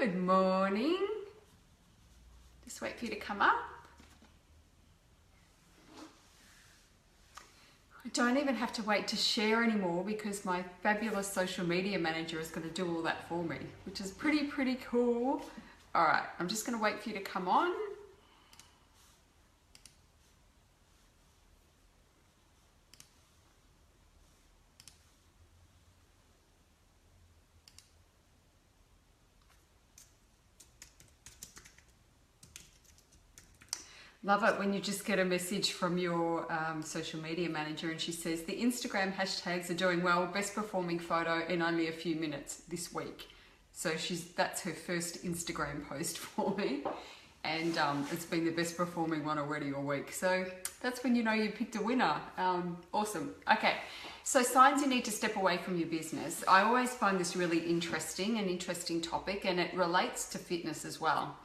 Good morning. Just wait for you to come up. I don't even have to wait to share anymore because my fabulous social media manager is going to do all that for me, which is pretty cool. All right, I'm just going to wait for you to come on. Love it when you just get a message from your social media manager and she says the Instagram hashtags are doing well, best performing photo in only a few minutes this week. So that's her first Instagram post for me, and it's been the best performing one already all week. So that's when you know you picked a winner. Awesome. Okay, so signs you need to step away from your business. I always find this really interesting topic, and it relates to fitness as well.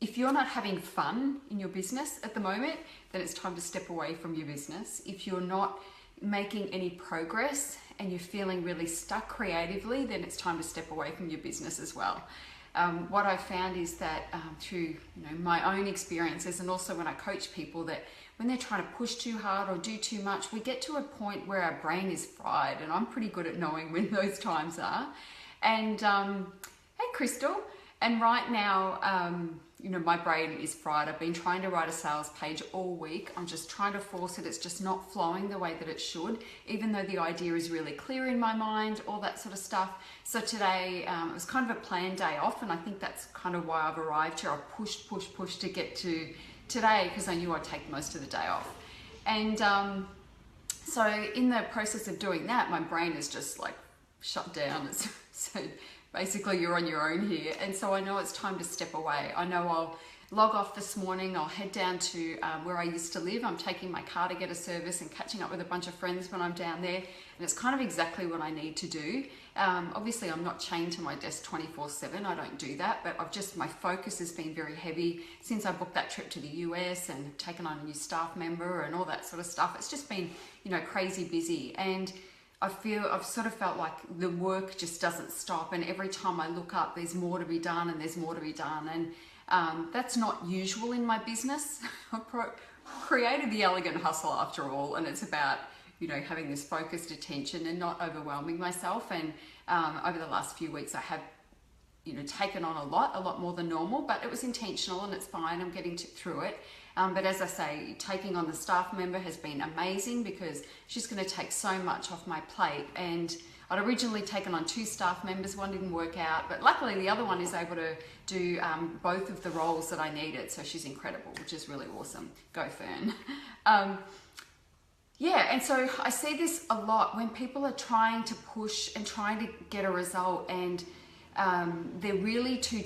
If you're not having fun in your business at the moment, then it's time to step away from your business. If you're not making any progress and you're feeling really stuck creatively, then it's time to step away from your business as well. What I've found is that through my own experiences, and also when I coach people, that when they're trying to push too hard or do too much, we get to a point where our brain is fried, and I'm pretty good at knowing when those times are. And hey Crystal, and right now, my brain is fried. I've been trying to write a sales page all week. I'm just trying to force it. It's just not flowing the way that it should, even though the idea is really clear in my mind, all that sort of stuff. So today, it was kind of a planned day off, and I think that's kind of why I've arrived here. I pushed to get to today because I knew I'd take most of the day off. And so in the process of doing that, my brain is just like shut down. So basically you're on your own here, and so I know it's time to step away. I know I'll log off this morning, I'll head down to where I used to live. I'm taking my car to get a service and catching up with a bunch of friends when I'm down there, and it's kind of exactly what I need to do. Obviously I'm not chained to my desk 24/7, I don't do that, but my focus has been very heavy since I booked that trip to the US and taken on a new staff member and all that sort of stuff. It's just been, crazy busy, and I've sort of felt like the work just doesn't stop, and every time I look up there's more to be done and there's more to be done, and that's not usual in my business. I've created the Elegant Hustle after all, and it's about having this focused attention and not overwhelming myself. And over the last few weeks I have taken on a lot more than normal, but it was intentional and it's fine. I'm getting through it. But as I say, taking on the staff member has been amazing because she's going to take so much off my plate. And I'd originally taken on 2 staff members, one didn't work out, but luckily the other one is able to do both of the roles that I needed. So she's incredible, which is really awesome. Go Fern. Yeah, and so I see this a lot when people are trying to push and trying to get a result, and they're really too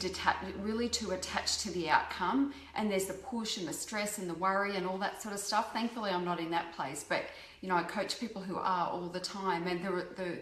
attached to the outcome, and there's the push and the stress and the worry and all that sort of stuff. Thankfully I'm not in that place, but I coach people who are all the time, and the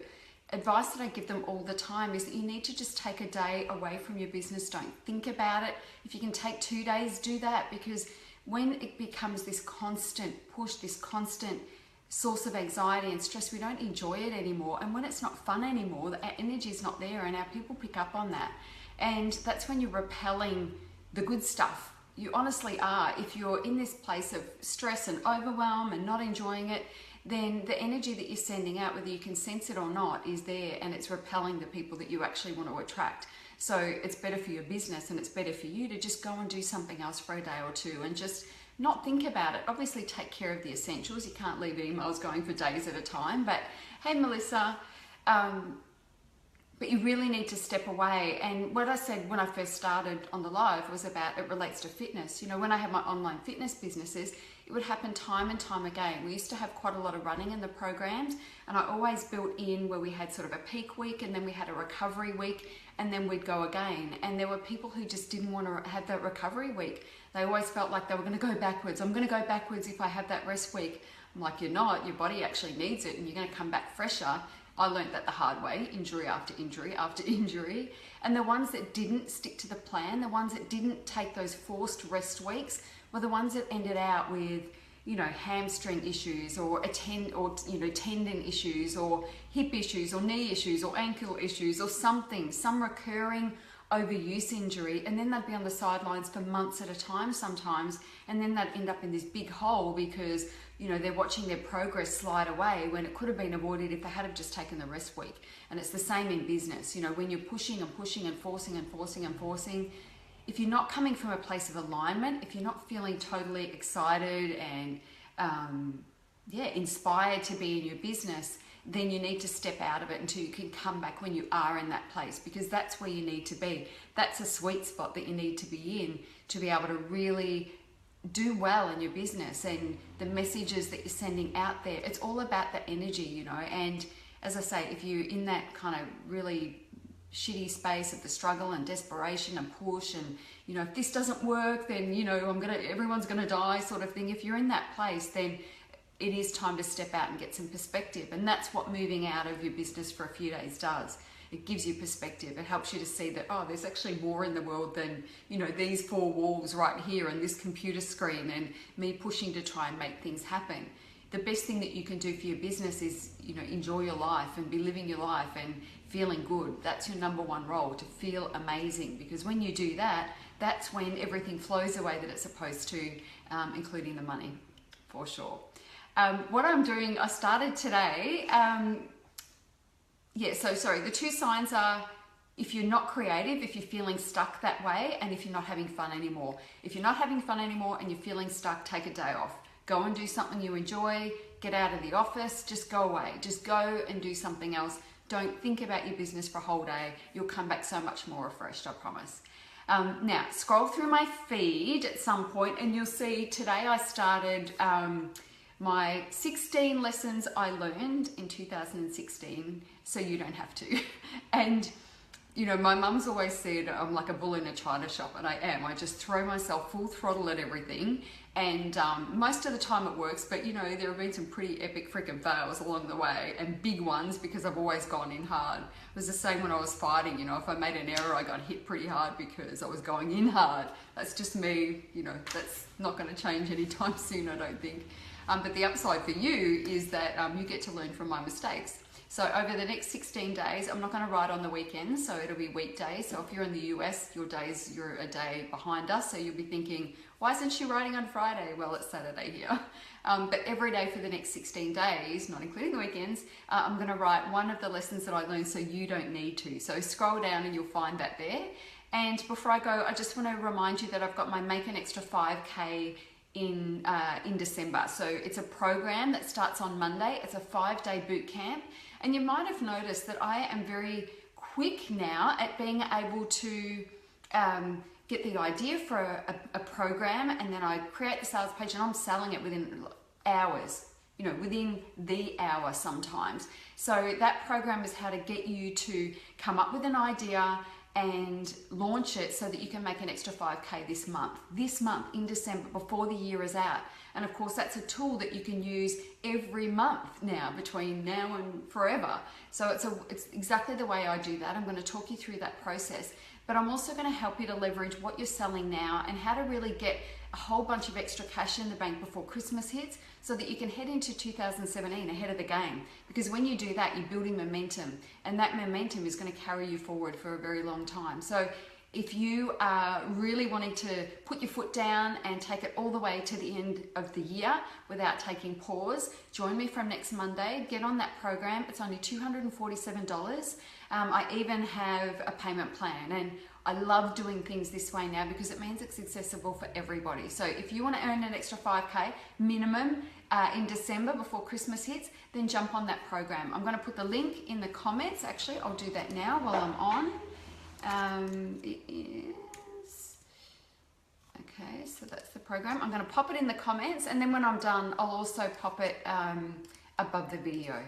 advice that I give them all the time is that you need to just take a day away from your business. Don't think about it. If you can take 2 days, do that, because when it becomes this constant push, this constant source of anxiety and stress, we don't enjoy it anymore. And when it's not fun anymore, our energy is not there, and our people pick up on that. And that's when you're repelling the good stuff. You honestly are. If you're in this place of stress and overwhelm and not enjoying it, then the energy that you're sending out, whether you can sense it or not, is there, and it's repelling the people that you actually want to attract. So it's better for your business, and it's better for you to just go and do something else for a day or two and just not think about it. Obviously take care of the essentials. You can't leave emails going for days at a time. But hey Melissa, but you really need to step away. And what I said when I first started on the live was about, it relates to fitness. When I had my online fitness businesses, it would happen time and time again. We used to have quite a lot of running in the programs, and I always built in where we had sort of a peak week, and then we had a recovery week, and then we'd go again. And there were people who just didn't want to have that recovery week. They always felt like they were going to go backwards. I'm going to go backwards if I have that rest week. I'm like, you're not. Your body actually needs it, and you're going to come back fresher. I learned that the hard way, injury after injury after injury. And the ones that didn't stick to the plan, the ones that didn't take those forced rest weeks, were the ones that ended out with you know, hamstring issues or tendon issues or hip issues or knee issues or ankle issues or something, some recurring overuse injury, and then they'd be on the sidelines for months at a time sometimes, and then they'd end up in this big hole because, you know, they're watching their progress slide away when it could have been avoided if they had have just taken the rest week. And it's the same in business. You know, when you're pushing and pushing and forcing and forcing and forcing, if you're not coming from a place of alignment, if you're not feeling totally excited and inspired to be in your business, then you need to step out of it until you can come back when you are in that place, because that's where you need to be. That's a sweet spot that you need to be in to be able to really do well in your business. And the messages that you're sending out there, it's all about the energy, you know. And as I say, if you're in that kind of really shitty space of the struggle and desperation and push, and, you know, if this doesn't work, then, you know, everyone's gonna die sort of thing. If you're in that place, then it is time to step out and get some perspective. And that's what moving out of your business for a few days does. It gives you perspective. It helps you to see that, oh, there's actually more in the world than, you know, these four walls right here and this computer screen and me pushing to try and make things happen. The best thing that you can do for your business is, you know, enjoy your life and be living your life and feeling good. That's your number one role, to feel amazing, because when you do that, that's when everything flows the way that it's supposed to, including the money, for sure. What I'm doing, I started today, the two signs are if you're not creative, if you're feeling stuck that way, and if you're not having fun anymore. If you're not having fun anymore and you're feeling stuck, take a day off. Go and do something you enjoy, get out of the office, just go away. Just go and do something else. Don't think about your business for a whole day. You'll come back so much more refreshed, I promise. Now, scroll through my feed at some point and you'll see today I started my 16 lessons I learned in 2016, so you don't have to. And, you know, my mum's always said I'm like a bull in a china shop, and I am. I just throw myself full throttle at everything, and most of the time it works, but, you know, there have been some pretty epic freaking fails along the way, and big ones, because I've always gone in hard. It was the same when I was fighting. You know, if I made an error, I got hit pretty hard because I was going in hard. That's just me. You know, that's not going to change anytime soon, I don't think. But the upside for you is that you get to learn from my mistakes. So over the next 16 days, I'm not going to write on the weekends, so it'll be weekdays. So if you're in the US, you're a day behind us, so you'll be thinking, why isn't she writing on Friday? Well, it's Saturday here. But every day for the next 16 days, not including the weekends, I'm going to write one of the lessons that I learned, so you don't need to. So scroll down and you'll find that there. And before I go, I just want to remind you that I've got my Make an Extra 5K in December. So it's a program that starts on Monday. It's a 5-day boot camp. And you might have noticed that I am very quick now at being able to get the idea for a program, and then I create the sales page and I'm selling it within hours, you know, within the hour sometimes. So that program is how to get you to come up with an idea and launch it so that you can make an extra 5K this month in December, before the year is out. And of course, that's a tool that you can use every month now, between now and forever. So it's exactly the way I do that. I'm going to talk you through that process, but I'm also going to help you to leverage what you're selling now and how to really get a whole bunch of extra cash in the bank before Christmas hits, so that you can head into 2017 ahead of the game. Because when you do that, you're building momentum, and that momentum is going to carry you forward for a very long time. So if you are really wanting to put your foot down and take it all the way to the end of the year without taking pause, join me from next Monday. Get on that program. It's only $247. I even have a payment plan, and I love doing things this way now because it means it's accessible for everybody. So if you want to earn an extra 5K minimum in December before Christmas hits, then jump on that program. I'm going to put the link in the comments. Actually, I'll do that now while I'm on. It is, okay, so that's the program. I'm going to pop it in the comments, and then when I'm done, I'll also pop it above the video.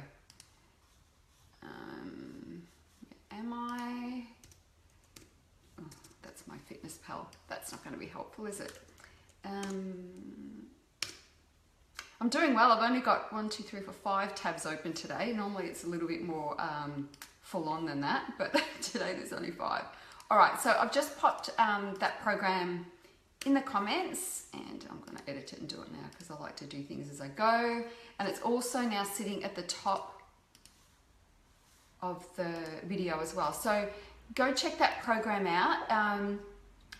Am I? Oh, that's my fitness pal. That's not going to be helpful, is it? I'm doing well. I've only got 5 tabs open today. Normally it's a little bit more full on than that, but today there's only 5. All right, so I've just popped that program in the comments, and I'm going to edit it and do it now because I like to do things as I go. And it's also now sitting at the top of the video as well. So go check that program out.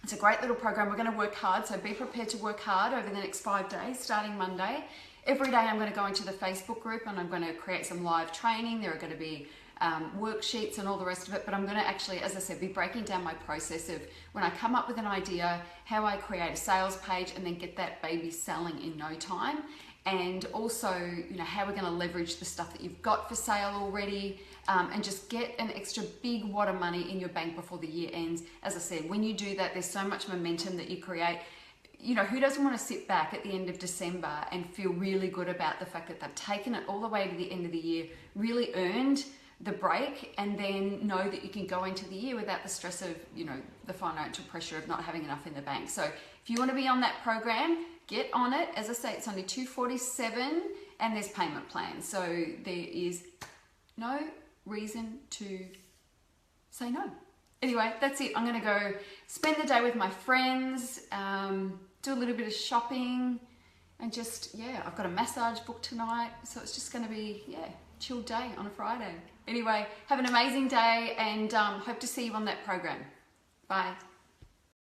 It's a great little program. We're going to work hard, so be prepared to work hard over the next 5 days, starting Monday. Every day I'm going to go into the Facebook group and I'm going to create some live training. There are going to be worksheets and all the rest of it, but I'm going to actually, as I said, be breaking down my process of when I come up with an idea, how I create a sales page and then get that baby selling in no time. And also, you know, how we're going to leverage the stuff that you've got for sale already, and just get an extra big wad of money in your bank before the year ends. As I said, when you do that, there's so much momentum that you create. You know, who doesn't want to sit back at the end of December and feel really good about the fact that they've taken it all the way to the end of the year, really earned the break, and then know that you can go into the year without the stress of, you know, the financial pressure of not having enough in the bank. So if you want to be on that program, get on it. As I say, it's only $247 and there's payment plans. So there is no reason to say no. Anyway, that's it. I'm going to go spend the day with my friends, do a little bit of shopping, and just, yeah, I've got a massage booked tonight. So it's just going to be, yeah, chill day on a Friday. Anyway, have an amazing day, and hope to see you on that program. Bye.